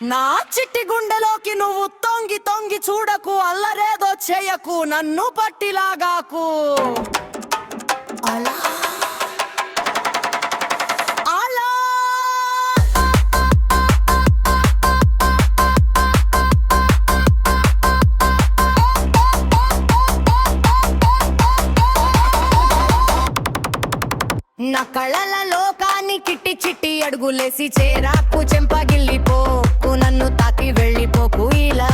నా చిట్టి గుండెలోకి నువ్వు తొంగి తొంగి చూడకు, అల్లరేదో చేయకు, నన్ను పట్టిలాగాకు. అలా అలా నా కళల లోకాన్ని కిట్టి చిట్టి అడుగులేసి చేరాకు, చెంపగిల్లిపోకు, నన్ను తాకి వెళ్ళిపోకు ఇలా.